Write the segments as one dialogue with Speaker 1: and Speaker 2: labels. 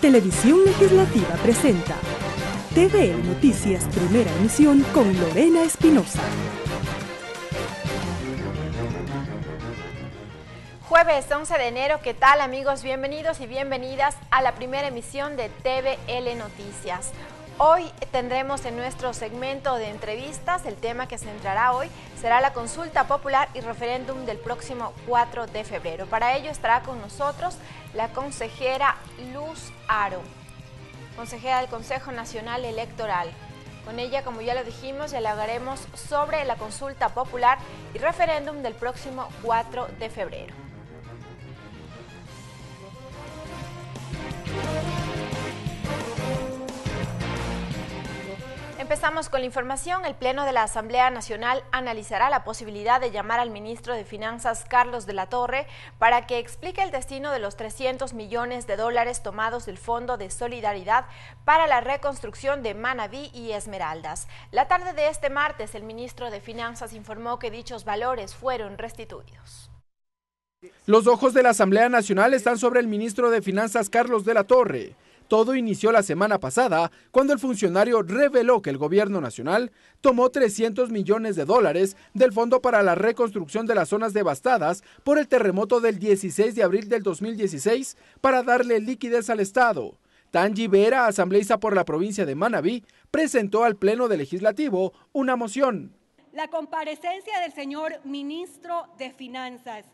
Speaker 1: Televisión Legislativa presenta TVL Noticias Primera Emisión con Lorena Espinosa.
Speaker 2: Jueves 11 de enero, ¿qué tal amigos? Bienvenidos y bienvenidas a la primera emisión de TVL Noticias. Hoy tendremos en nuestro segmento de entrevistas, el tema que se centrará hoy será la consulta popular y referéndum del próximo 4 de febrero. Para ello estará con nosotros la consejera Luz Haro, consejera del Consejo Nacional Electoral. Con ella, como ya lo dijimos, dialogaremos sobre la consulta popular y referéndum del próximo 4 de febrero. Empezamos con la información. El Pleno de la Asamblea Nacional analizará la posibilidad de llamar al ministro de Finanzas, Carlos de la Torre, para que explique el destino de los 300 millones de dólares tomados del Fondo de Solidaridad para la reconstrucción de Manabí y Esmeraldas. La tarde de este martes, el ministro de Finanzas informó que dichos valores fueron restituidos.
Speaker 3: Los ojos de la Asamblea Nacional están sobre el ministro de Finanzas, Carlos de la Torre. Todo inició la semana pasada, cuando el funcionario reveló que el gobierno nacional tomó 300 millones de dólares del Fondo para la Reconstrucción de las Zonas Devastadas por el terremoto del 16 de abril del 2016 para darle liquidez al Estado. Tangi Vera, asambleísta por la provincia de Manabí, presentó al Pleno del Legislativo una moción.
Speaker 4: La comparecencia del señor ministro de Finanzas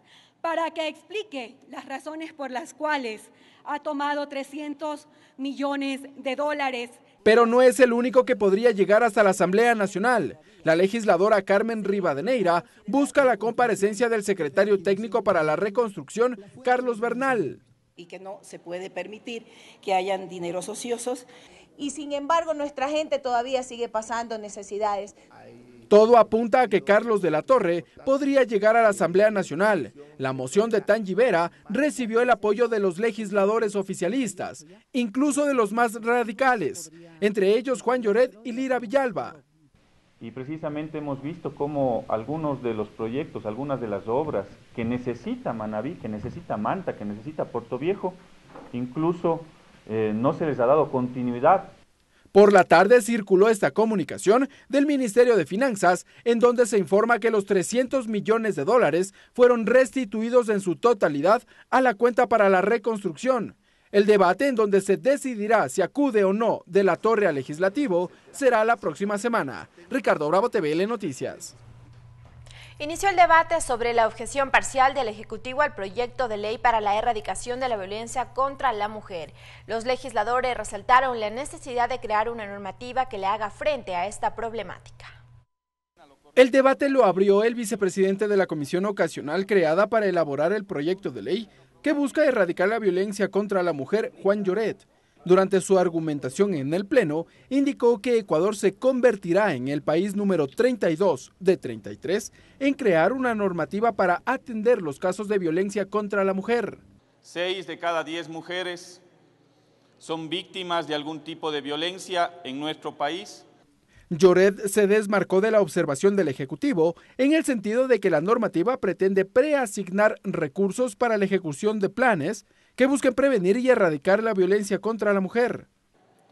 Speaker 4: para que explique las razones por las cuales ha tomado 300 millones de dólares.
Speaker 3: Pero no es el único que podría llegar hasta la Asamblea Nacional. La legisladora Carmen Rivadeneira busca la comparecencia del secretario técnico para la reconstrucción, Carlos Bernal.
Speaker 5: Y que no se puede permitir que hayan dineros ociosos. Y sin embargo, nuestra gente todavía sigue pasando necesidades.
Speaker 3: Todo apunta a que Carlos de la Torre podría llegar a la Asamblea Nacional. La moción de Tangi Vera recibió el apoyo de los legisladores oficialistas, incluso de los más radicales, entre ellos Juan Lloret y Lira Villalba.
Speaker 6: Y precisamente hemos visto cómo algunos de los proyectos, algunas de las obras que necesita Manabí, que necesita Manta, que necesita Puerto Viejo, incluso no se les ha dado continuidad.
Speaker 3: Por la tarde circuló esta comunicación del Ministerio de Finanzas, en donde se informa que los 300 millones de dólares fueron restituidos en su totalidad a la cuenta para la reconstrucción. El debate en donde se decidirá si acude o no de la Torre al Legislativo será la próxima semana. Ricardo Bravo, TVL Noticias.
Speaker 2: Inició el debate sobre la objeción parcial del Ejecutivo al proyecto de ley para la erradicación de la violencia contra la mujer. Los legisladores resaltaron la necesidad de crear una normativa que le haga frente a esta problemática.
Speaker 3: El debate lo abrió el vicepresidente de la comisión ocasional creada para elaborar el proyecto de ley que busca erradicar la violencia contra la mujer, Juan Lloret. Durante su argumentación en el Pleno, indicó que Ecuador se convertirá en el país número 32 de 33 en crear una normativa para atender los casos de violencia contra la mujer.
Speaker 7: 6 de cada 10 mujeres son víctimas de algún tipo de violencia en nuestro país.
Speaker 3: Lloret se desmarcó de la observación del Ejecutivo en el sentido de que la normativa pretende preasignar recursos para la ejecución de planes que busquen prevenir y erradicar la violencia contra la mujer.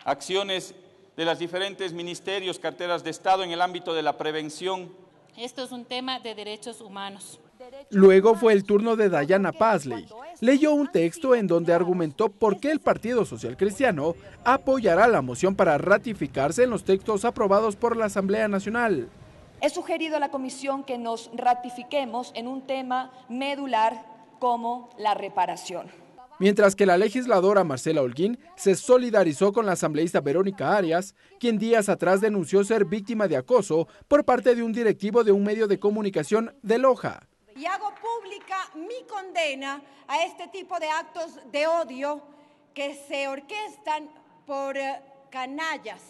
Speaker 7: Acciones de los diferentes ministerios, carteras de Estado en el ámbito de la prevención.
Speaker 8: Esto es un tema de derechos humanos.
Speaker 3: Luego fue el turno de Dayana Pazley. Leyó un texto en donde argumentó por qué el Partido Social Cristiano apoyará la moción para ratificarse en los textos aprobados por la Asamblea Nacional.
Speaker 9: He sugerido a la Comisión que nos ratifiquemos en un tema medular como la reparación.
Speaker 3: Mientras que la legisladora Marcela Holguín se solidarizó con la asambleísta Verónica Arias, quien días atrás denunció ser víctima de acoso por parte de un directivo de un medio de comunicación de Loja.
Speaker 4: Y hago pública mi condena a este tipo de actos de odio que se orquestan por canallas.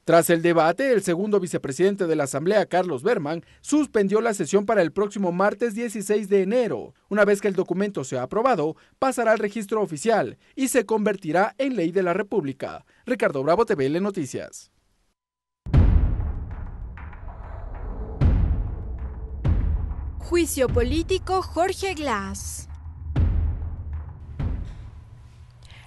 Speaker 3: Tras el debate, el segundo vicepresidente de la Asamblea, Carlos Berman, suspendió la sesión para el próximo martes 16 de enero. Una vez que el documento sea aprobado, pasará al registro oficial y se convertirá en ley de la República. Ricardo Bravo, TVL Noticias.
Speaker 1: Juicio político Jorge Glass.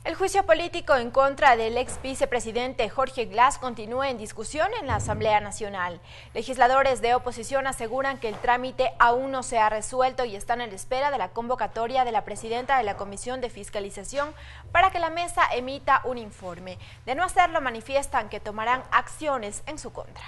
Speaker 2: El juicio político en contra del ex vicepresidente Jorge Glass continúa en discusión en la Asamblea Nacional. Legisladores de oposición aseguran que el trámite aún no se ha resuelto y están en espera de la convocatoria de la presidenta de la Comisión de Fiscalización para que la mesa emita un informe. De no hacerlo, manifiestan que tomarán acciones en su contra.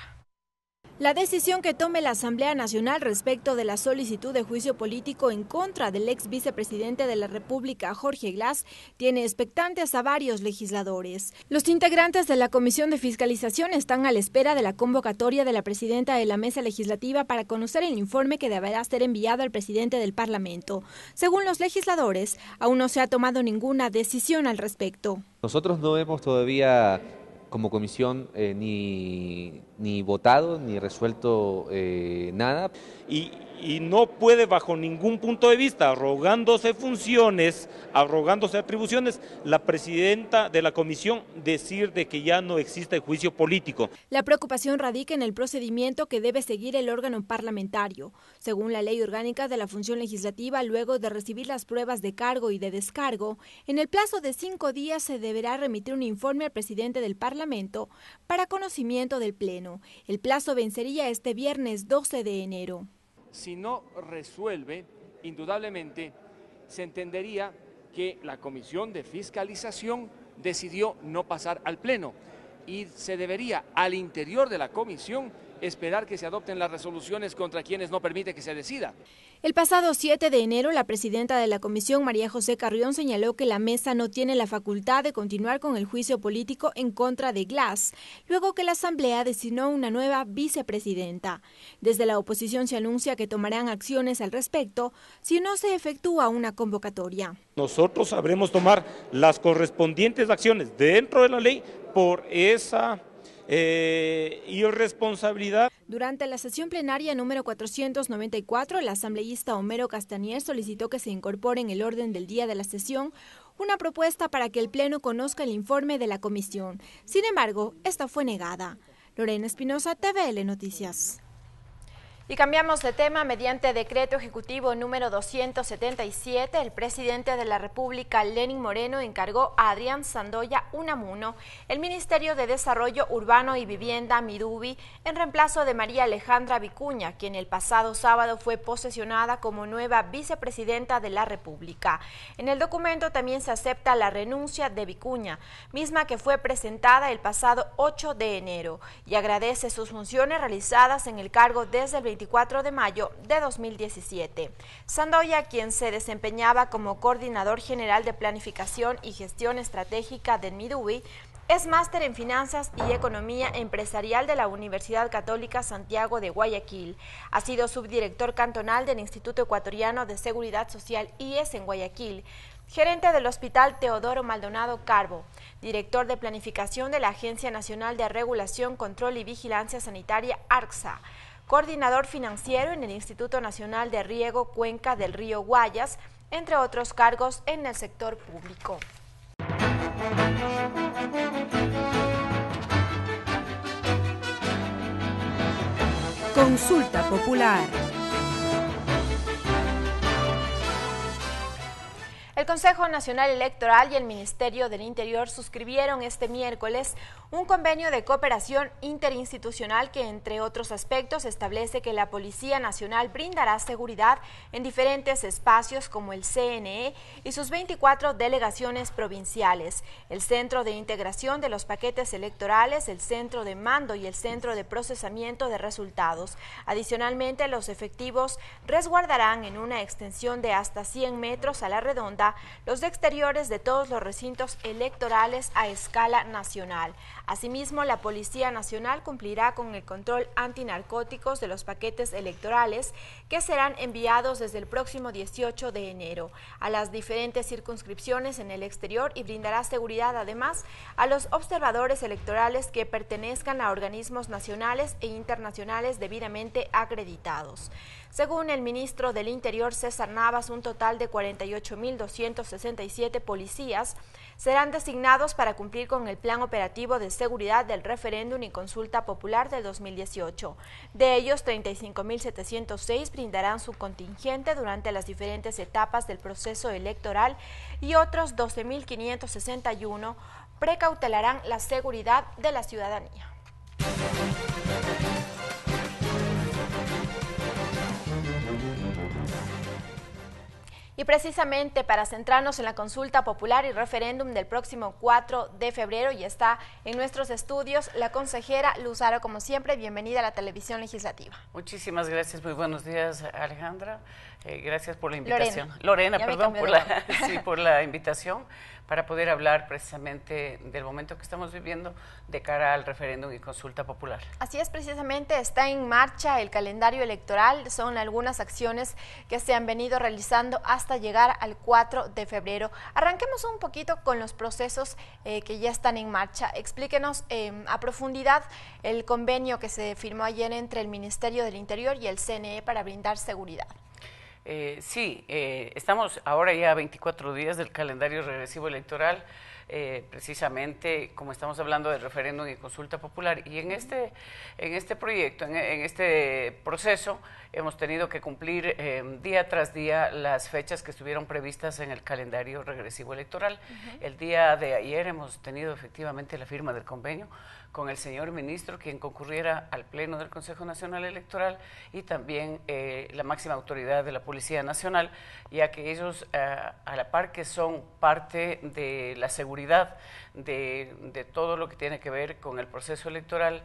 Speaker 2: La decisión que tome la Asamblea Nacional respecto de la solicitud de juicio político en contra del ex vicepresidente de la República, Jorge Glass, tiene expectantes a varios legisladores. Los integrantes de la Comisión de Fiscalización están a la espera de la convocatoria de la presidenta de la Mesa Legislativa para conocer el informe que deberá ser enviado al presidente del Parlamento. Según los legisladores, aún no se ha tomado ninguna decisión al respecto.
Speaker 10: Nosotros no hemos todavía como comisión ni votado ni resuelto nada.
Speaker 11: Y no puede bajo ningún punto de vista, arrogándose funciones, arrogándose atribuciones, la presidenta de la comisión decir de que ya no existe juicio político.
Speaker 2: La preocupación radica en el procedimiento que debe seguir el órgano parlamentario. Según la Ley Orgánica de la Función Legislativa, luego de recibir las pruebas de cargo y de descargo, en el plazo de 5 días se deberá remitir un informe al presidente del Parlamento para conocimiento del Pleno. El plazo vencería este viernes 12 de enero.
Speaker 12: Si no resuelve, indudablemente se entendería que la Comisión de Fiscalización decidió no pasar al Pleno y se debería al interior de la comisión esperar que se adopten las resoluciones contra quienes no permite que se decida.
Speaker 2: El pasado 7 de enero, la presidenta de la comisión, María José Carrión, señaló que la mesa no tiene la facultad de continuar con el juicio político en contra de Glass, luego que la Asamblea designó una nueva vicepresidenta. Desde la oposición se anuncia que tomarán acciones al respecto si no se efectúa una convocatoria.
Speaker 11: Nosotros sabremos tomar las correspondientes acciones dentro de la ley por esa irresponsabilidad.
Speaker 2: Durante la sesión plenaria número 494, el asambleísta Homero Castañer solicitó que se incorpore en el orden del día de la sesión una propuesta para que el Pleno conozca el informe de la comisión. Sin embargo, esta fue negada. Lorena Espinosa, TVL Noticias. Y cambiamos de tema. Mediante decreto ejecutivo número 277, el presidente de la República, Lenín Moreno, encargó a Adrián Sandoya Unamuno el Ministerio de Desarrollo Urbano y Vivienda, Midubi, en reemplazo de María Alejandra Vicuña, quien el pasado sábado fue posesionada como nueva vicepresidenta de la República. En el documento también se acepta la renuncia de Vicuña, misma que fue presentada el pasado 8 de enero, y agradece sus funciones realizadas en el cargo desde el 24 de mayo de 2017. Sandoya, quien se desempeñaba como coordinador general de planificación y gestión estratégica del Midubi, es máster en Finanzas y Economía Empresarial de la Universidad Católica Santiago de Guayaquil. Ha sido subdirector cantonal del Instituto Ecuatoriano de Seguridad Social IES en Guayaquil, gerente del Hospital Teodoro Maldonado Carbo, director de planificación de la Agencia Nacional de Regulación, Control y Vigilancia Sanitaria ARCSA, coordinador financiero en el Instituto Nacional de Riego Cuenca del Río Guayas, entre otros cargos en el sector público.
Speaker 1: Consulta popular.
Speaker 2: El Consejo Nacional Electoral y el Ministerio del Interior suscribieron este miércoles un convenio de cooperación interinstitucional que, entre otros aspectos, establece que la Policía Nacional brindará seguridad en diferentes espacios como el CNE y sus 24 delegaciones provinciales, el Centro de Integración de los Paquetes Electorales, el Centro de Mando y el Centro de Procesamiento de Resultados. Adicionalmente, los efectivos resguardarán en una extensión de hasta 100 metros a la redonda los exteriores de todos los recintos electorales a escala nacional. Asimismo, la Policía Nacional cumplirá con el control antinarcóticos de los paquetes electorales que serán enviados desde el próximo 18 de enero a las diferentes circunscripciones en el exterior y brindará seguridad además a los observadores electorales que pertenezcan a organismos nacionales e internacionales debidamente acreditados. Según el ministro del Interior, César Navas, un total de 48.200 2.867 policías serán designados para cumplir con el plan operativo de seguridad del referéndum y consulta popular del 2018. De ellos, 35.706 brindarán su contingente durante las diferentes etapas del proceso electoral y otros 12.561 precautelarán la seguridad de la ciudadanía. Y precisamente para centrarnos en la consulta popular y referéndum del próximo 4 de febrero, y está en nuestros estudios la consejera Luz Haro, como siempre. Bienvenida a la televisión legislativa.
Speaker 13: Muchísimas gracias, muy buenos días, Alejandra. Gracias por la invitación.
Speaker 2: Lorena,
Speaker 13: perdón, por la invitación para poder hablar precisamente del momento que estamos viviendo de cara al referéndum y consulta popular.
Speaker 2: Así es, precisamente está en marcha el calendario electoral, son algunas acciones que se han venido realizando hasta llegar al 4 de febrero. Arranquemos un poquito con los procesos que ya están en marcha. Explíquenos a profundidad el convenio que se firmó ayer entre el Ministerio del Interior y el CNE para brindar seguridad.
Speaker 13: Estamos ahora ya a 24 días del calendario regresivo electoral, precisamente como estamos hablando del referéndum y consulta popular, y en este proyecto, en este proceso, hemos tenido que cumplir día tras día las fechas que estuvieron previstas en el calendario regresivo electoral. El día de ayer hemos tenido efectivamente la firma del convenio con el señor ministro, quien concurriera al Pleno del Consejo Nacional Electoral, y también la máxima autoridad de la Policía Nacional, ya que ellos, a la par que son parte de la seguridad de todo lo que tiene que ver con el proceso electoral,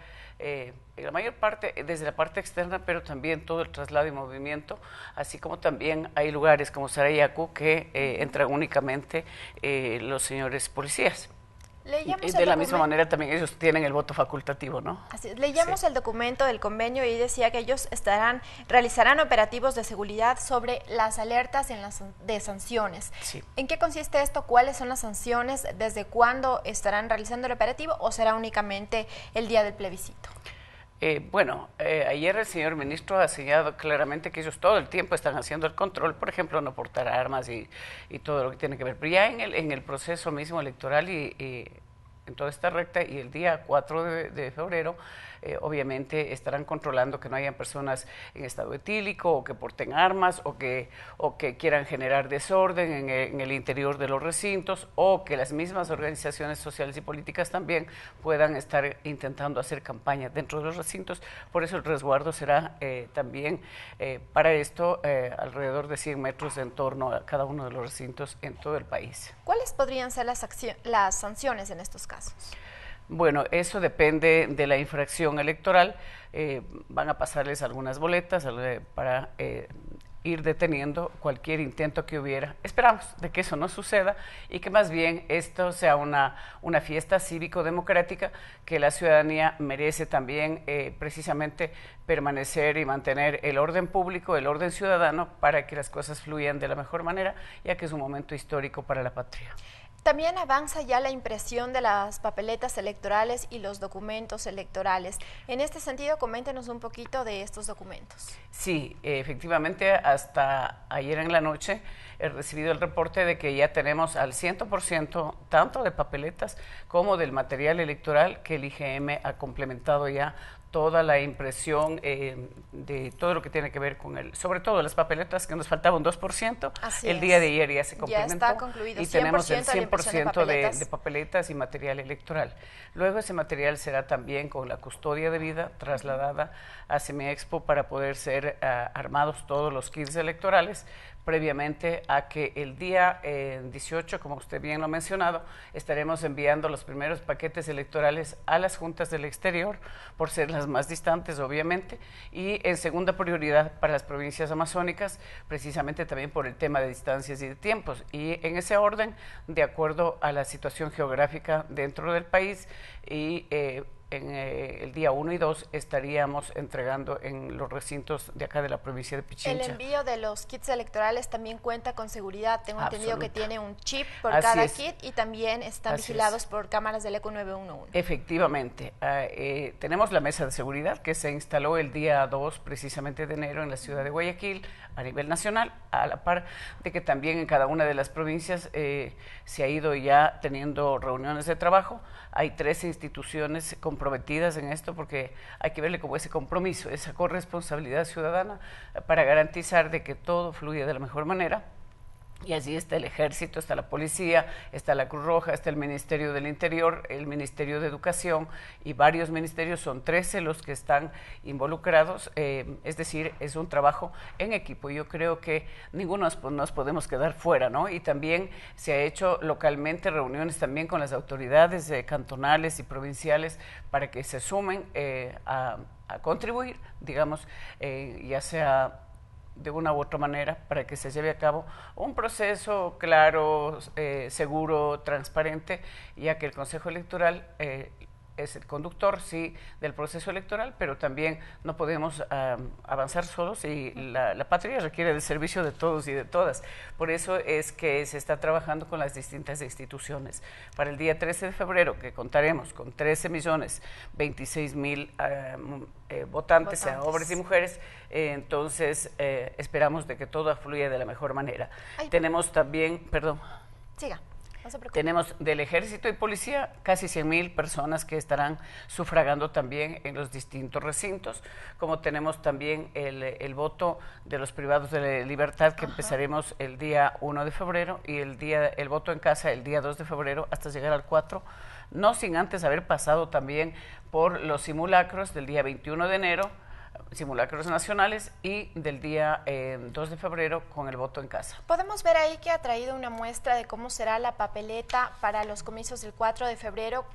Speaker 13: la mayor parte desde la parte externa, pero también todo el traslado y movimiento, así como también hay lugares como Sarayaku que entran únicamente los señores policías. Y de la misma manera también ellos tienen el voto facultativo, ¿no?
Speaker 2: Así es. Leíamos el documento del convenio y decía que ellos realizarán operativos de seguridad sobre las alertas de sanciones.
Speaker 13: Sí.
Speaker 2: ¿En qué consiste esto? ¿Cuáles son las sanciones? ¿Desde cuándo estarán realizando el operativo o será únicamente el día del plebiscito?
Speaker 13: Ayer el señor ministro ha señalado claramente que ellos todo el tiempo están haciendo el control, por ejemplo, no portar armas y todo lo que tiene que ver. Pero ya en el proceso mismo electoral y en toda esta recta, y el día 4 de febrero, obviamente estarán controlando que no hayan personas en estado etílico o que porten armas o que quieran generar desorden en el interior de los recintos, o que las mismas organizaciones sociales y políticas también puedan estar intentando hacer campaña dentro de los recintos. Por eso el resguardo será también para esto alrededor de 100 metros en torno a cada uno de los recintos en todo el país.
Speaker 2: ¿Cuáles podrían ser las sanciones en estos casos?
Speaker 13: Bueno, eso depende de la infracción electoral. Van a pasarles algunas boletas para ir deteniendo cualquier intento que hubiera. Esperamos de que eso no suceda y que más bien esto sea una fiesta cívico-democrática que la ciudadanía merece también, precisamente permanecer y mantener el orden público, el orden ciudadano, para que las cosas fluyan de la mejor manera, ya que es un momento histórico para la patria.
Speaker 2: También avanza ya la impresión de las papeletas electorales y los documentos electorales. En este sentido, coméntenos un poquito de estos documentos.
Speaker 13: Sí, efectivamente, hasta ayer en la noche he recibido el reporte de que ya tenemos al 100% tanto de papeletas como del material electoral, que el IGM ha complementado ya toda la impresión de todo lo que tiene que ver con sobre todo las papeletas, que nos faltaba un 2%.
Speaker 2: El
Speaker 13: día de ayer ya se complementó.
Speaker 2: Ya está concluido.
Speaker 13: Y tenemos el
Speaker 2: 100%
Speaker 13: de papeletas y material electoral. Luego ese material será también con la custodia debida trasladada a Semiexpo para poder ser armados todos los kits electorales, previamente a que el día 18, como usted bien lo ha mencionado, estaremos enviando los primeros paquetes electorales a las juntas del exterior, por ser las más distantes, obviamente, y en segunda prioridad para las provincias amazónicas, precisamente también por el tema de distancias y de tiempos. Y en ese orden, de acuerdo a la situación geográfica dentro del país y en el día 1 y 2 estaríamos entregando en los recintos de acá de la provincia de Pichincha.
Speaker 2: El envío de los kits electorales también cuenta con seguridad. Tengo entendido que tiene un chip por
Speaker 13: Así
Speaker 2: cada
Speaker 13: es.
Speaker 2: kit y también están vigilados por cámaras del ECO 911.
Speaker 13: Efectivamente. Tenemos la mesa de seguridad que se instaló el día 2 precisamente de enero en la ciudad de Guayaquil a nivel nacional, a la par de que también en cada una de las provincias se ha ido ya teniendo reuniones de trabajo. Hay 13 instituciones comprometidas en esto porque hay que verle como ese compromiso, esa corresponsabilidad ciudadana para garantizar de que todo fluya de la mejor manera. Y allí está el Ejército, está la Policía, está la Cruz Roja, está el Ministerio del Interior, el Ministerio de Educación y varios ministerios, son 13 los que están involucrados, es decir, es un trabajo en equipo. Yo creo que ninguno nos podemos quedar fuera, ¿no? Y también se ha hecho localmente reuniones también con las autoridades cantonales y provinciales para que se sumen a contribuir, digamos, ya sea de una u otra manera, para que se lleve a cabo un proceso claro, seguro, transparente, ya que el Consejo Electoral es el conductor, sí, del proceso electoral, pero también no podemos avanzar solos y la patria requiere del servicio de todos y de todas. Por eso es que se está trabajando con las distintas instituciones. Para el día 13 de febrero, que contaremos con 13.026.000 votantes, sean hombres y mujeres, entonces esperamos de que todo fluya de la mejor manera. Tenemos también, perdón.
Speaker 2: Siga. No se preocupe.
Speaker 13: Tenemos del Ejército y Policía casi 100.000 personas que estarán sufragando también en los distintos recintos, como tenemos también el voto de los privados de libertad que empezaremos el día 1 de febrero y el voto en casa el día 2 de febrero hasta llegar al 4, no sin antes haber pasado también por los simulacros del día 21 de enero, simulacros nacionales, y del día 2 de febrero con el voto en casa.
Speaker 2: Podemos ver ahí que ha traído una muestra de cómo será la papeleta para los comicios del 4 de febrero.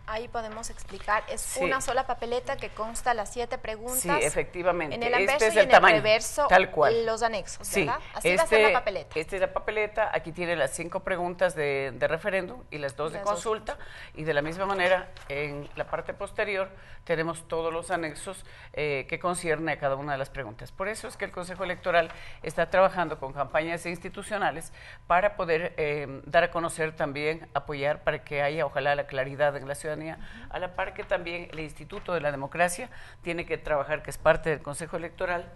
Speaker 2: Ahí podemos explicar, es una sola papeleta que consta las 7 preguntas.
Speaker 13: Sí, efectivamente.
Speaker 2: En el anverso
Speaker 13: es
Speaker 2: y en
Speaker 13: tamaño,
Speaker 2: el reverso,
Speaker 13: tal cual.
Speaker 2: los anexos,
Speaker 13: Sí,
Speaker 2: ¿verdad? Así va a ser la papeleta.
Speaker 13: Esta es la papeleta, aquí tiene las 5 preguntas de referéndum y las 2 de consulta, y de la misma manera, en la parte posterior, tenemos todos los anexos que concierne a cada una de las preguntas. Por eso es que el Consejo Electoral está trabajando con campañas institucionales para poder dar a conocer también, apoyar para que haya, ojalá, la claridad en la ciudadanía, a la par que también el Instituto de la Democracia tiene que trabajar, que es parte del Consejo Electoral,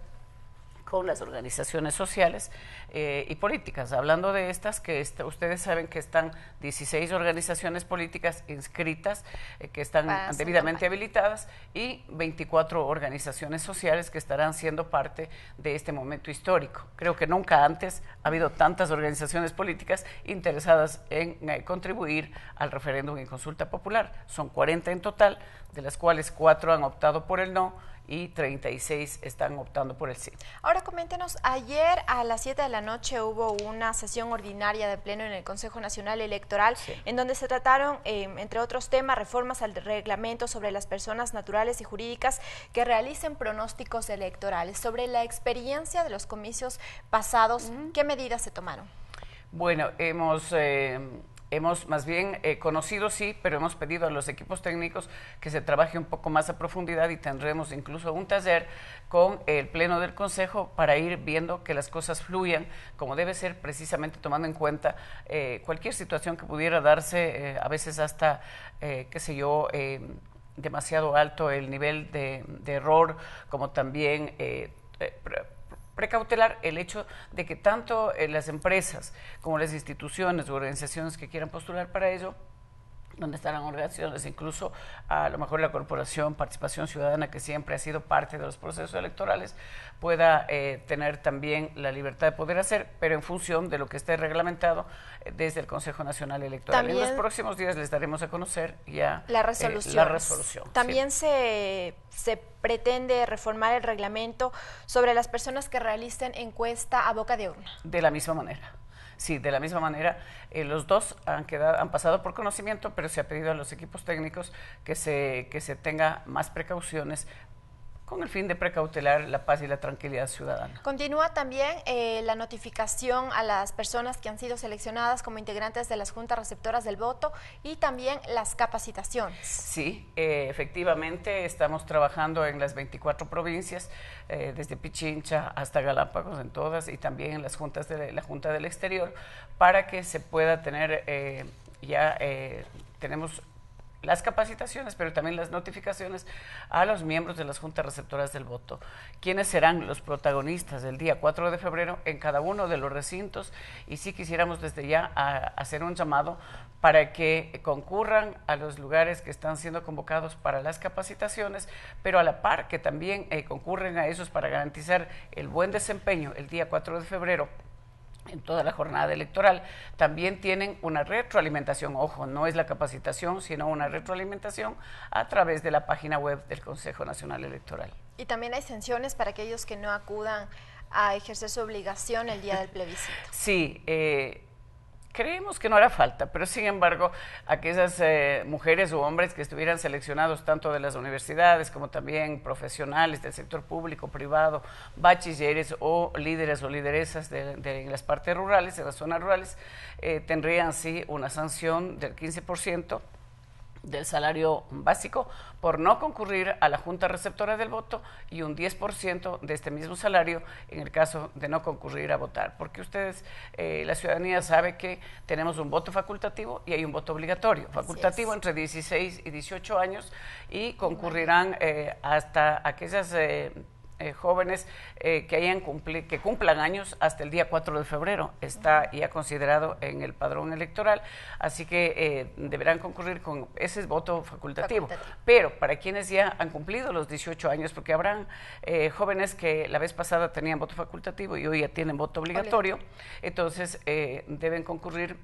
Speaker 13: con las organizaciones sociales y políticas. Hablando de estas, que ustedes saben que están 16 organizaciones políticas inscritas, que están debidamente habilitadas, y 24 organizaciones sociales que estarán siendo parte de este momento histórico. Creo que nunca antes ha habido tantas organizaciones políticas interesadas en contribuir al referéndum y consulta popular. Son 40 en total, de las cuales 4 han optado por el no y 36 están optando por el sí.
Speaker 2: Ahora coméntenos, ayer a las 7 de la noche hubo una sesión ordinaria de pleno en el Consejo Nacional Electoral, en donde se trataron, entre otros temas, reformas al reglamento sobre las personas naturales y jurídicas que realicen pronósticos electorales. Sobre la experiencia de los comicios pasados, ¿qué medidas se tomaron?
Speaker 13: Bueno, hemos más bien conocido, sí, pero hemos pedido a los equipos técnicos que se trabaje un poco más a profundidad, y tendremos incluso un taller con el Pleno del Consejo para ir viendo que las cosas fluyan como debe ser, precisamente tomando en cuenta cualquier situación que pudiera darse, a veces hasta, qué sé yo, demasiado alto el nivel de error, como también precautelar el hecho de que tanto las empresas como las instituciones o organizaciones que quieran postular para ello, donde estarán organizaciones, incluso a lo mejor la Corporación Participación Ciudadana, que siempre ha sido parte de los procesos electorales, pueda tener también la libertad de poder hacer, pero en función de lo que esté reglamentado desde el Consejo Nacional Electoral. En los próximos días les daremos a conocer ya la resolución.
Speaker 2: También se pretende reformar el reglamento sobre las personas que realicen encuesta a boca de urna.
Speaker 13: De la misma manera. Sí, de la misma manera, los dos han pasado por conocimiento, pero se ha pedido a los equipos técnicos que se tenga más precauciones con el fin de precautelar la paz y la tranquilidad ciudadana.
Speaker 2: Continúa también la notificación a las personas que han sido seleccionadas como integrantes de las juntas receptoras del voto y también las capacitaciones. Sí, efectivamente estamos trabajando en las 24 provincias, desde Pichincha hasta Galápagos, en todas, y también en las juntas de la Junta del Exterior, para que se pueda tener tenemos las capacitaciones, pero también las notificaciones a los miembros de las juntas receptoras del voto, quienes serán los protagonistas del día 4 de febrero en cada uno de los recintos, y sí quisiéramos desde ya hacer un llamado para que concurran a los lugares que están siendo convocados para las capacitaciones, pero a la par que también concurren a esos para garantizar el buen desempeño el día 4 de febrero en toda la jornada electoral. También tienen una retroalimentación, ojo, no es la capacitación, sino una retroalimentación a través de la página web del Consejo Nacional Electoral. Y también hay sanciones para aquellos que no acudan a ejercer su obligación el día del plebiscito. Sí, creemos que no hará falta, pero sin embargo, aquellas mujeres o hombres que estuvieran seleccionados tanto de las universidades como también profesionales del sector público, privado, bachilleres o líderes o lideresas de las partes rurales, de las zonas rurales, tendrían sí una sanción del 15% del salario básico por no concurrir a la Junta Receptora del Voto y un 10% de este mismo salario en el caso de no concurrir a votar, porque ustedes, la ciudadanía sabe que tenemos un voto facultativo y hay un voto obligatorio, facultativo entre 16 y 18 años, y concurrirán hasta aquellas jóvenes que cumplan años hasta el día 4 de febrero, está ya considerado en el padrón electoral, así que deberán concurrir con ese voto facultativo. Pero para quienes ya han cumplido los 18 años, porque habrán jóvenes que la vez pasada tenían voto facultativo y hoy ya tienen voto obligatorio, entonces deben concurrir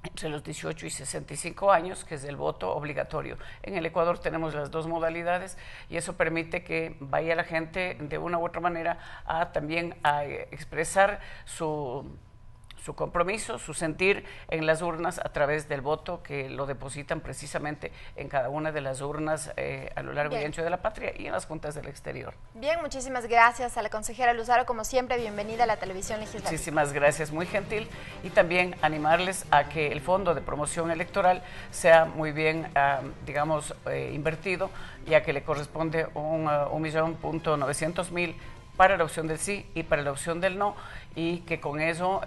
Speaker 2: entre los 18 y 65 años, que es el voto obligatorio. En el Ecuador tenemos las dos modalidades y eso permite que vaya la gente de una u otra manera también a expresar su compromiso, su sentir en las urnas a través del voto que lo depositan precisamente en cada una de las urnas a lo largo y ancho de la patria y en las juntas del exterior. Bien, muchísimas gracias a la consejera Luzaro, como siempre, bienvenida a la televisión legislativa. Muchísimas gracias, muy gentil, y también animarles a que el Fondo de Promoción Electoral sea muy bien, digamos, invertido, ya que le corresponde 1.900.000 para la opción del sí y para la opción del no, y que con eso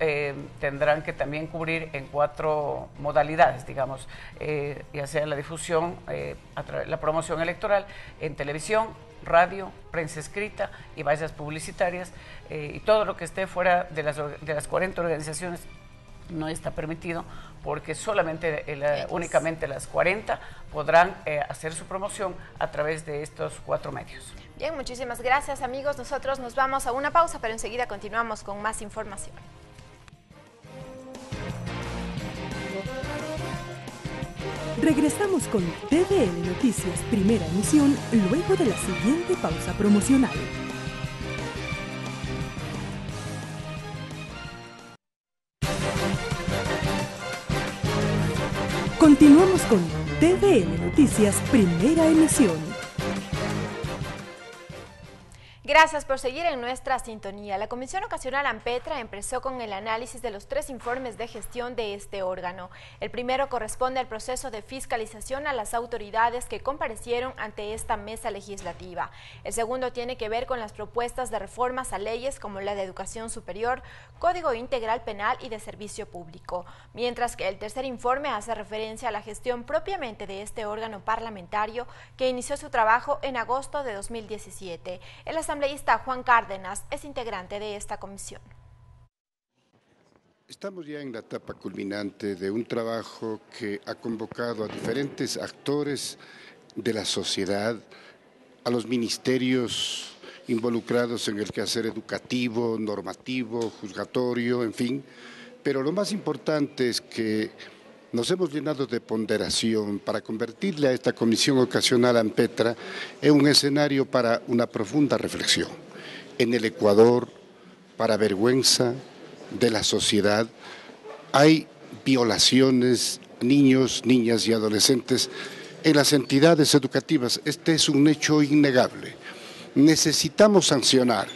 Speaker 2: tendrán que también cubrir en 4 modalidades, digamos, ya sea la difusión, la promoción electoral en televisión, radio, prensa escrita y vallas publicitarias, y todo lo que esté fuera de las 40 organizaciones no está permitido, porque solamente únicamente las 40 podrán hacer su promoción a través de estos 4 medios. Bien, muchísimas gracias, amigos. Nosotros nos vamos a una pausa, pero enseguida continuamos con más información.
Speaker 1: Regresamos con TVL Noticias, primera emisión, luego de la siguiente pausa promocional. Continuamos con TVL Noticias, primera emisión.
Speaker 2: Gracias por seguir en nuestra sintonía. La Comisión Ocasional AMPETRA empezó con el análisis de los 3 informes de gestión de este órgano. El primero corresponde al proceso de fiscalización a las autoridades que comparecieron ante esta mesa legislativa. El segundo tiene que ver con las propuestas de reformas a leyes como la de educación superior, Código Integral Penal y de Servicio Público. Mientras que el tercer informe hace referencia a la gestión propiamente de este órgano parlamentario que inició su trabajo en agosto de 2017. El asambleísta Juan Cárdenas es integrante de esta comisión.
Speaker 14: Estamos ya en la etapa culminante de un trabajo que ha convocado a diferentes actores de la sociedad, a los ministerios involucrados en el quehacer educativo, normativo, juzgatorio, en fin. Pero lo más importante es que nos hemos llenado de ponderación para convertirle a esta Comisión Ocasional AMPETRA en un escenario para una profunda reflexión. En el Ecuador, para vergüenza de la sociedad, hay violaciones, niños, niñas y adolescentes en las entidades educativas. Este es un hecho innegable. necesitamos sancionar,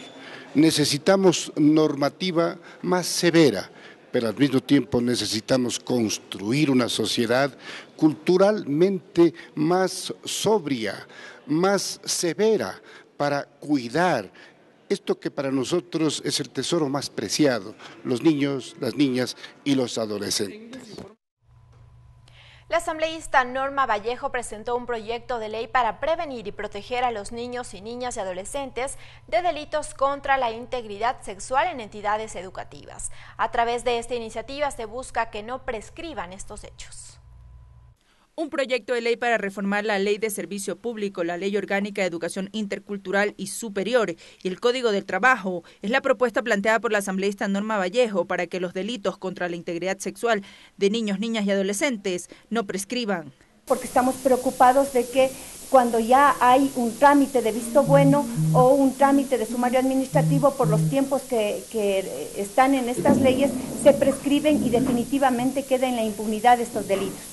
Speaker 14: necesitamos normativa más severa, pero al mismo tiempo necesitamos construir una sociedad culturalmente más sobria, más severa, para cuidar esto que para nosotros es el tesoro más preciado, los niños, las niñas y los adolescentes.
Speaker 2: La asambleísta Norma Vallejo presentó un proyecto de ley para prevenir y proteger a los niños y niñas y adolescentes de delitos contra la integridad sexual en entidades educativas. A través de esta iniciativa se busca que no prescriban estos hechos.
Speaker 15: Un proyecto de ley para reformar la Ley de Servicio Público, la Ley Orgánica de Educación Intercultural y Superior y el Código del Trabajo es la propuesta planteada por la asambleísta Norma Vallejo para que los delitos contra la integridad sexual de niños, niñas y adolescentes no prescriban.
Speaker 16: Porque estamos preocupados de que cuando ya hay un trámite de visto bueno o un trámite de sumario administrativo, por los tiempos que están en estas leyes, se prescriben y definitivamente queda en la impunidad de estos delitos.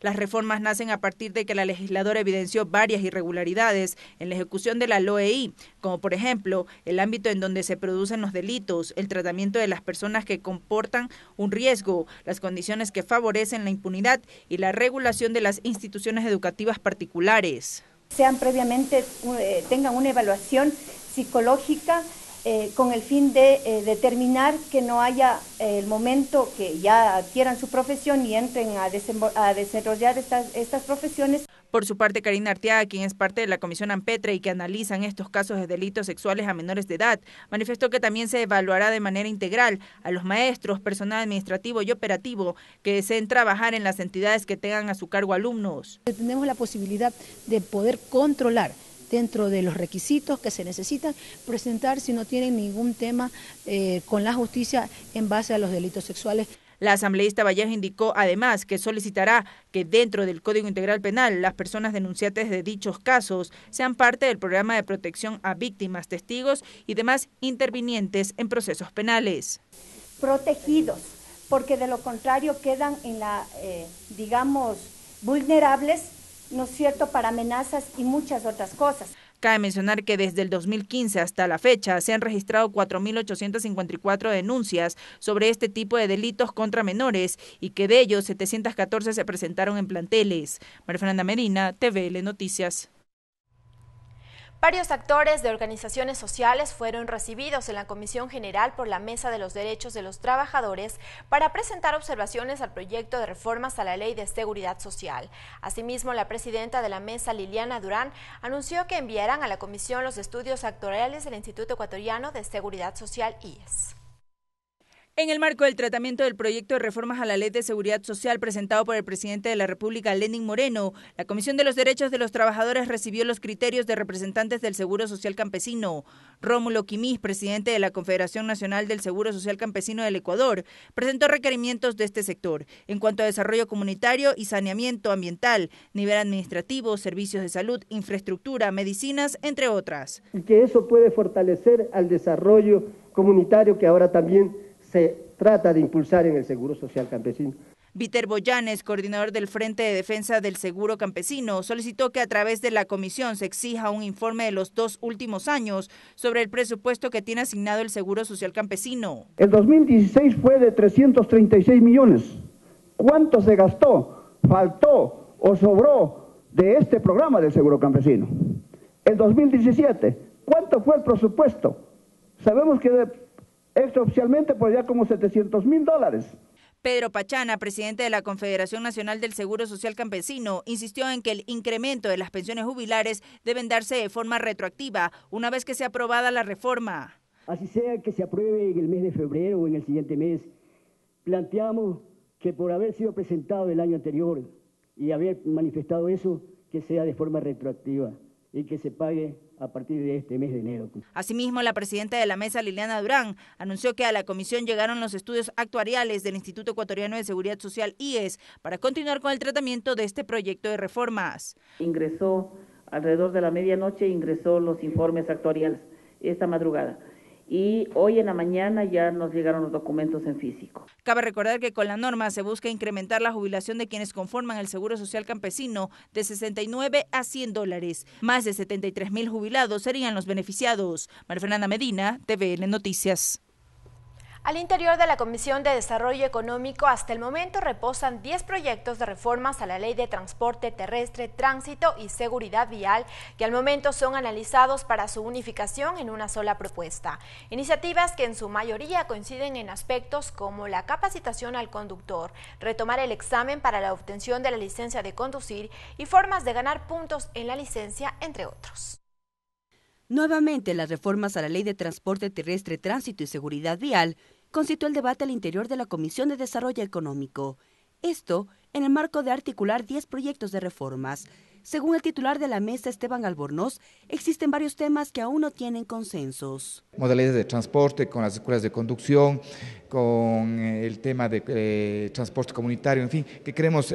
Speaker 15: Las reformas nacen a partir de que la legisladora evidenció varias irregularidades en la ejecución de la LOEI, como por ejemplo el ámbito en donde se producen los delitos, el tratamiento de las personas que comportan un riesgo, las condiciones que favorecen la impunidad y la regulación de las instituciones educativas particulares.
Speaker 16: Sean previamente, tengan una evaluación psicológica con el fin de determinar que no haya el momento que ya adquieran su profesión y entren a desarrollar estas profesiones.
Speaker 15: Por su parte, Karina Arteaga, quien es parte de la Comisión AMPETRE y que analizan estos casos de delitos sexuales a menores de edad, manifestó que también se evaluará de manera integral a los maestros, personal administrativo y operativo que deseen trabajar en las entidades que tengan a su cargo alumnos.
Speaker 17: Tenemos la posibilidad de poder controlar dentro de los requisitos que se necesitan presentar si no tienen ningún tema con la justicia en base a los delitos sexuales.
Speaker 15: La asambleísta Vallejo indicó además que solicitará que dentro del Código Integral Penal las personas denunciantes de dichos casos sean parte del programa de protección a víctimas, testigos y demás intervinientes en procesos penales.
Speaker 16: Protegidos, porque de lo contrario quedan en vulnerables, ¿no es cierto?, para amenazas y muchas otras cosas.
Speaker 15: Cabe mencionar que desde el 2015 hasta la fecha se han registrado 4.854 denuncias sobre este tipo de delitos contra menores y que de ellos 714 se presentaron en planteles. María Fernanda Medina, TVL Noticias.
Speaker 2: Varios actores de organizaciones sociales fueron recibidos en la Comisión General por la Mesa de los Derechos de los Trabajadores para presentar observaciones al proyecto de reformas a la Ley de Seguridad Social. Asimismo, la presidenta de la mesa, Liliana Durán, anunció que enviarán a la comisión los estudios actuariales del Instituto Ecuatoriano de Seguridad Social, IES.
Speaker 15: En el marco del tratamiento del proyecto de reformas a la Ley de Seguridad Social presentado por el presidente de la República, Lenín Moreno, la Comisión de los Derechos de los Trabajadores recibió los criterios de representantes del Seguro Social Campesino. Rómulo Quimís, presidente de la Confederación Nacional del Seguro Social Campesino del Ecuador, presentó requerimientos de este sector en cuanto a desarrollo comunitario y saneamiento ambiental, nivel administrativo, servicios de salud, infraestructura, medicinas, entre otras.
Speaker 18: Y que eso puede fortalecer al desarrollo comunitario que ahora también se trata de impulsar en el Seguro Social Campesino.
Speaker 15: Víter Boyanes, coordinador del Frente de Defensa del Seguro Campesino, solicitó que a través de la comisión se exija un informe de los 2 últimos años sobre el presupuesto que tiene asignado el Seguro Social Campesino.
Speaker 19: El 2016 fue de 336 millones. ¿Cuánto se gastó, faltó o sobró de este programa del Seguro Campesino? El 2017, ¿cuánto fue el presupuesto? Sabemos que extraoficialmente por ya como $700.000.
Speaker 15: Pedro Pachana, presidente de la Confederación Nacional del Seguro Social Campesino, insistió en que el incremento de las pensiones jubilares deben darse de forma retroactiva una vez que sea aprobada la reforma.
Speaker 20: Así sea que se apruebe en el mes de febrero o en el siguiente mes, planteamos que por haber sido presentado el año anterior y haber manifestado eso, que sea de forma retroactiva y que se pague a partir de este mes de enero.
Speaker 15: Asimismo, la presidenta de la mesa, Liliana Durán, anunció que a la comisión llegaron los estudios actuariales del Instituto Ecuatoriano de Seguridad Social, IES, para continuar con el tratamiento de este proyecto de reformas.
Speaker 21: Ingresó alrededor de la medianoche, ingresó los informes actuariales esta madrugada. y hoy en la mañana ya nos llegaron los documentos en físico.
Speaker 15: Cabe recordar que con la norma se busca incrementar la jubilación de quienes conforman el Seguro Social Campesino de $69 a $100. Más de 73,000 jubilados serían los beneficiados. María Fernanda Medina, TVN Noticias.
Speaker 2: Al interior de la Comisión de Desarrollo Económico, hasta el momento reposan 10 proyectos de reformas a la Ley de Transporte Terrestre, Tránsito y Seguridad Vial, que al momento son analizados para su unificación en una sola propuesta. Iniciativas que en su mayoría coinciden en aspectos como la capacitación al conductor, retomar el examen para la obtención de la licencia de conducir y formas de ganar puntos en la licencia, entre otros.
Speaker 22: Nuevamente, las reformas a la Ley de Transporte Terrestre, Tránsito y Seguridad Vial constituyó el debate al interior de la Comisión de Desarrollo Económico. Esto en el marco de articular 10 proyectos de reformas. Según el titular de la mesa, Esteban Albornoz, existen varios temas que aún no tienen consensos.
Speaker 23: Modalidades de transporte, con las escuelas de conducción, con el tema de transporte comunitario, en fin, que queremos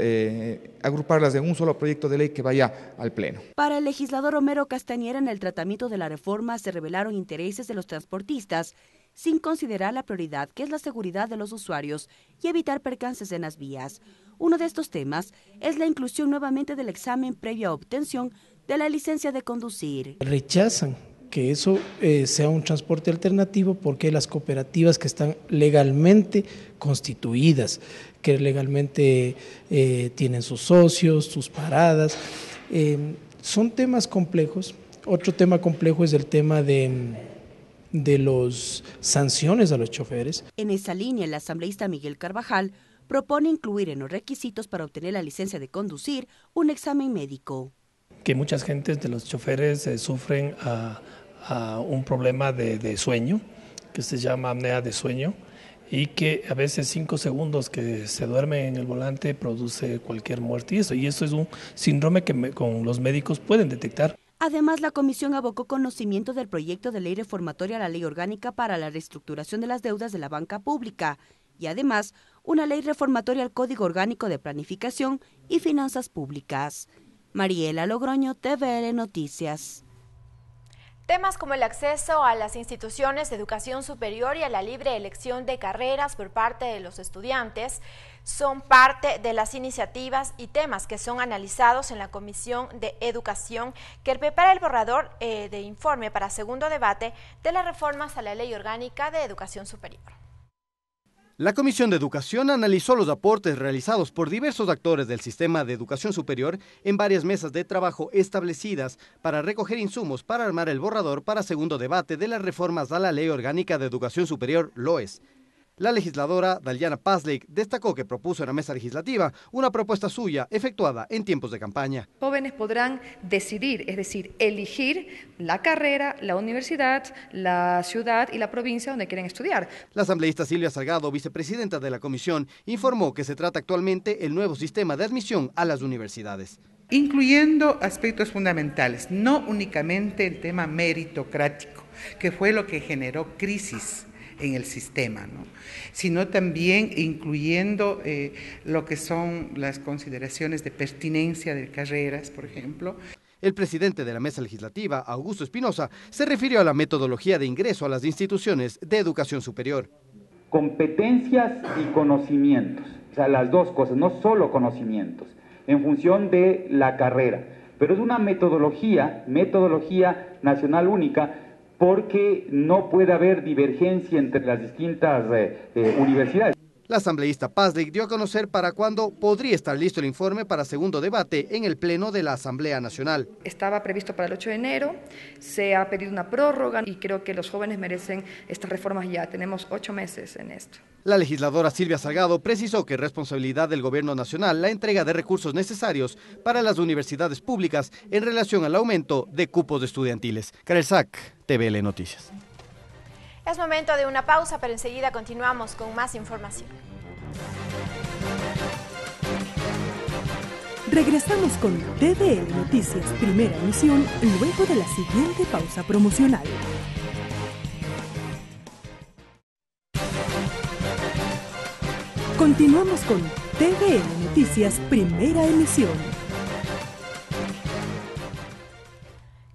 Speaker 23: agruparlas en un solo proyecto de ley que vaya al Pleno.
Speaker 22: Para el legislador Homero Castañera, en el tratamiento de la reforma se revelaron intereses de los transportistas, sin considerar la prioridad que es la seguridad de los usuarios y evitar percances en las vías. Uno de estos temas es la inclusión nuevamente del examen previo a obtención de la licencia de conducir.
Speaker 24: Rechazan que eso sea un transporte alternativo porque las cooperativas que están legalmente constituidas, que legalmente tienen sus socios, sus paradas, son temas complejos. Otro tema complejo es el tema de las sanciones a los choferes.
Speaker 22: En esa línea, el asambleísta Miguel Carvajal propone incluir en los requisitos para obtener la licencia de conducir un examen médico.
Speaker 24: Que muchas gentes de los choferes sufren a un problema de sueño, que se llama apnea de sueño, y que a veces 5 segundos que se duerme en el volante produce cualquier muerte, y eso es un síndrome que con los médicos pueden detectar.
Speaker 22: Además, la comisión abocó conocimiento del proyecto de ley reformatoria a la Ley Orgánica para la Reestructuración de las Deudas de la Banca Pública y además una ley reformatoria al Código Orgánico de Planificación y Finanzas Públicas. Mariela Logroño, TVN Noticias.
Speaker 2: Temas como el acceso a las instituciones de educación superior y a la libre elección de carreras por parte de los estudiantes son parte de las iniciativas y temas que son analizados en la Comisión de Educación, que prepara el borrador de informe para segundo debate de las reformas a la Ley Orgánica de Educación Superior.
Speaker 25: La Comisión de Educación analizó los aportes realizados por diversos actores del sistema de educación superior en varias mesas de trabajo establecidas para recoger insumos para armar el borrador para segundo debate de las reformas a la Ley Orgánica de Educación Superior, LOES. La legisladora Dalyana Pazlik destacó que propuso en la mesa legislativa una propuesta suya efectuada en tiempos de campaña.
Speaker 26: Jóvenes podrán decidir, es decir, elegir la carrera, la universidad, la ciudad y la provincia donde quieren estudiar.
Speaker 25: La asambleísta Silvia Salgado, vicepresidenta de la comisión, informó que se trata actualmente el nuevo sistema de admisión a las universidades.
Speaker 27: Incluyendo aspectos fundamentales, no únicamente el tema meritocrático, que fue lo que generó crisis en el sistema, ¿no? Sino también incluyendo lo que son las consideraciones de pertinencia de carreras, por ejemplo.
Speaker 25: El presidente de la mesa legislativa, Augusto Espinosa, se refirió a la metodología de ingreso a las instituciones de educación superior.
Speaker 28: Competencias y conocimientos, o sea, las dos cosas, no solo conocimientos, en función de la carrera, pero es una metodología nacional única, porque no puede haber divergencia entre las distintas universidades.
Speaker 25: La asambleísta Pazlik dio a conocer para cuándo podría estar listo el informe para segundo debate en el Pleno de la Asamblea Nacional.
Speaker 26: Estaba previsto para el 8 de enero, se ha pedido una prórroga y creo que los jóvenes merecen estas reformas ya. Tenemos 8 meses en esto.
Speaker 25: La legisladora Silvia Salgado precisó que es responsabilidad del Gobierno Nacional la entrega de recursos necesarios para las universidades públicas en relación al aumento de cupos estudiantiles. Karel Sack, TVL Noticias.
Speaker 2: Es momento de una pausa, pero enseguida continuamos con más información.
Speaker 1: Regresamos con TVL Noticias, primera emisión, luego de la siguiente pausa promocional. Continuamos con TVL Noticias, primera emisión.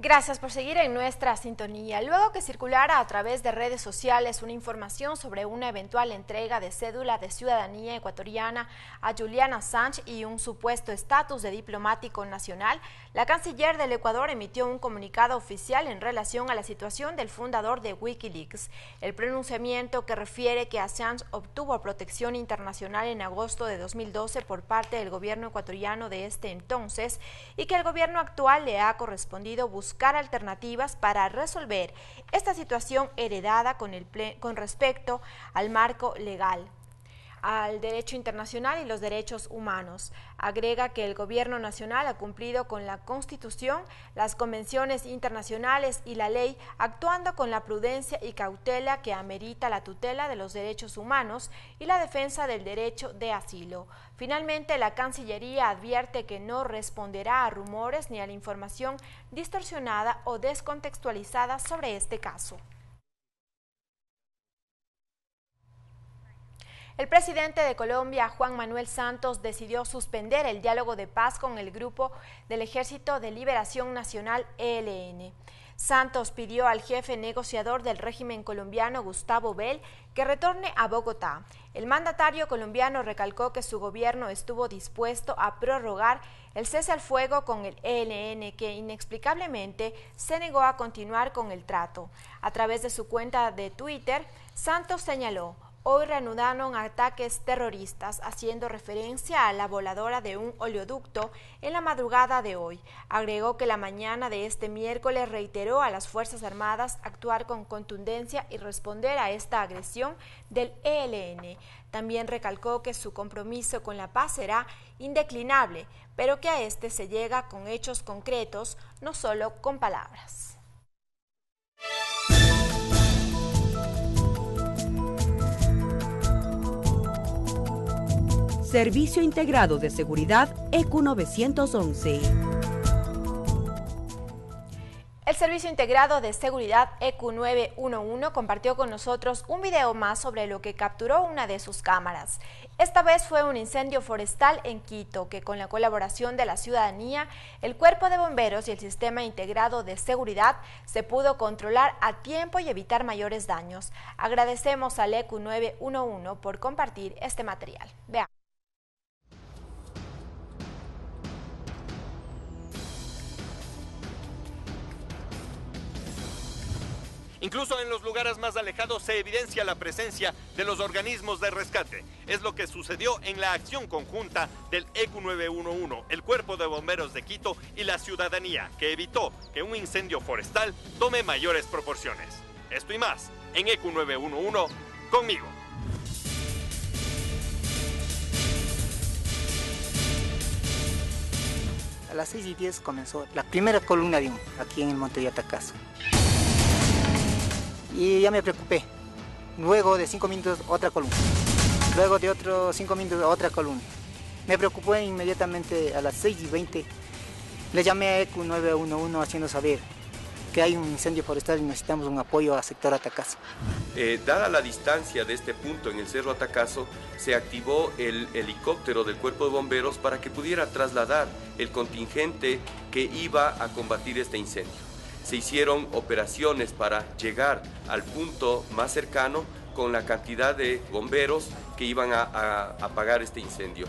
Speaker 2: Gracias por seguir en nuestra sintonía. Luego que circulara a través de redes sociales una información sobre una eventual entrega de cédula de ciudadanía ecuatoriana a Julian Assange y un supuesto estatus de diplomático nacional, la canciller del Ecuador emitió un comunicado oficial en relación a la situación del fundador de Wikileaks. El pronunciamiento, que refiere que Assange obtuvo protección internacional en agosto de 2012 por parte del gobierno ecuatoriano de este entonces y que el gobierno actual le ha correspondido buscar alternativas para resolver esta situación heredada con respecto al marco legal, al derecho internacional y los derechos humanos. Agrega que el gobierno nacional ha cumplido con la Constitución, las convenciones internacionales y la ley, actuando con la prudencia y cautela que amerita la tutela de los derechos humanos y la defensa del derecho de asilo. Finalmente, la Cancillería advierte que no responderá a rumores ni a la información distorsionada o descontextualizada sobre este caso. El presidente de Colombia, Juan Manuel Santos, decidió suspender el diálogo de paz con el grupo del Ejército de Liberación Nacional, ELN. Santos pidió al jefe negociador del régimen colombiano, Gustavo Bell, que retorne a Bogotá. El mandatario colombiano recalcó que su gobierno estuvo dispuesto a prorrogar el cese al fuego con el ELN, que inexplicablemente se negó a continuar con el trato. A través de su cuenta de Twitter, Santos señaló: hoy reanudaron ataques terroristas, haciendo referencia a la voladora de un oleoducto en la madrugada de hoy. Agregó que la mañana de este miércoles reiteró a las Fuerzas Armadas actuar con contundencia y responder a esta agresión del ELN. También recalcó que su compromiso con la paz será indeclinable, pero que a este se llega con hechos concretos, no solo con palabras.
Speaker 22: Servicio Integrado de Seguridad ECU 911.
Speaker 2: El Servicio Integrado de Seguridad ECU 911 compartió con nosotros un video más sobre lo que capturó una de sus cámaras. Esta vez fue un incendio forestal en Quito, que con la colaboración de la ciudadanía, el Cuerpo de Bomberos y el Sistema Integrado de Seguridad se pudo controlar a tiempo y evitar mayores daños. Agradecemos al ECU 911 por compartir este material. Veamos.
Speaker 3: Incluso en los lugares más alejados se evidencia la presencia de los organismos de rescate. Es lo que sucedió en la acción conjunta del ECU 911, el Cuerpo de Bomberos de Quito y la ciudadanía, que evitó que un incendio forestal tome mayores proporciones. Esto y más en ECU 911, conmigo.
Speaker 4: A las 6:10 comenzó la primera columna de humo aquí en el Monte de Atacazo. Y ya me preocupé. Luego de 5 minutos otra columna. Luego de otros 5 minutos otra columna. Me preocupé inmediatamente a las 6:20. Le llamé a ECU 911 haciendo saber que hay un incendio forestal y necesitamos un apoyo al sector Atacazo.
Speaker 5: Dada la distancia de este punto en el Cerro Atacazo, se activó el helicóptero del Cuerpo de Bomberos para que pudiera trasladar el contingente que iba a combatir este incendio. Se hicieron operaciones para llegar al punto más cercano con la cantidad de bomberos que iban a apagar este incendio.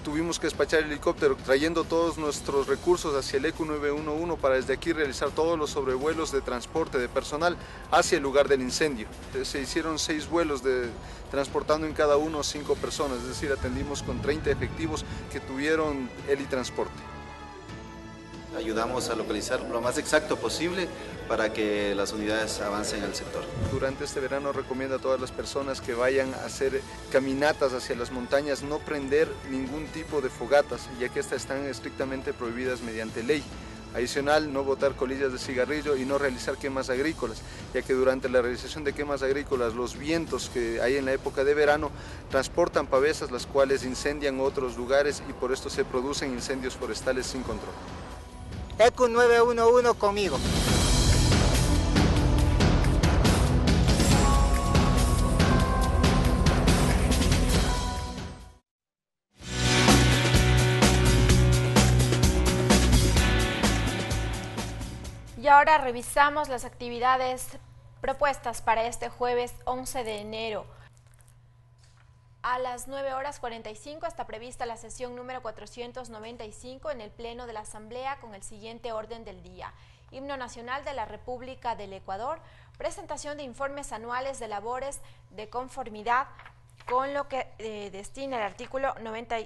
Speaker 6: Tuvimos que despachar el helicóptero trayendo todos nuestros recursos hacia el ECU 911 para desde aquí realizar todos los sobrevuelos de transporte de personal hacia el lugar del incendio. Se hicieron 6 vuelos transportando en cada uno 5 personas, es decir, atendimos con 30 efectivos que tuvieron helitransporte.
Speaker 7: Ayudamos a localizar lo más exacto posible para que las unidades avancen al sector.
Speaker 6: Durante este verano recomiendo a todas las personas que vayan a hacer caminatas hacia las montañas no prender ningún tipo de fogatas, ya que estas están estrictamente prohibidas mediante ley. Adicional, no botar colillas de cigarrillo y no realizar quemas agrícolas, ya que durante la realización de quemas agrícolas los vientos que hay en la época de verano transportan pavesas, las cuales incendian otros lugares y por esto se producen incendios forestales sin control.
Speaker 4: ECU 911 conmigo.
Speaker 2: ahora revisamos las actividades propuestas para este jueves 11 de enero. A las 9:45 está prevista la sesión número 495 en el Pleno de la Asamblea con el siguiente orden del día. Himno Nacional de la República del Ecuador, presentación de informes anuales de labores de conformidad con lo que destina el artículo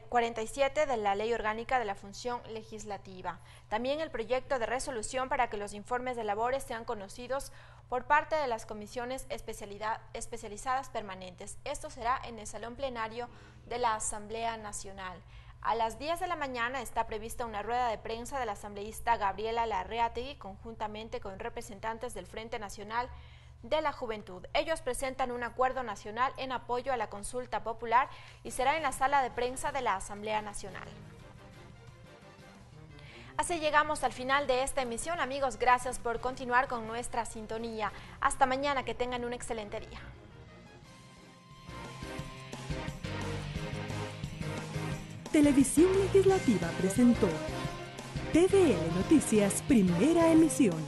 Speaker 2: 47 de la Ley Orgánica de la Función Legislativa. También el proyecto de resolución para que los informes de labores sean conocidos por parte de las comisiones especializadas permanentes. Esto será en el Salón Plenario de la Asamblea Nacional. A las 10 de la mañana está prevista una rueda de prensa de la asambleísta Gabriela Larreategui conjuntamente con representantes del Frente Nacional de la Juventud. Ellos presentan un acuerdo nacional en apoyo a la consulta popular y será en la sala de prensa de la Asamblea Nacional. Así llegamos al final de esta emisión. Amigos, gracias por continuar con nuestra sintonía. Hasta mañana, que tengan un excelente día.
Speaker 1: Televisión Legislativa presentó TVL Noticias, primera emisión.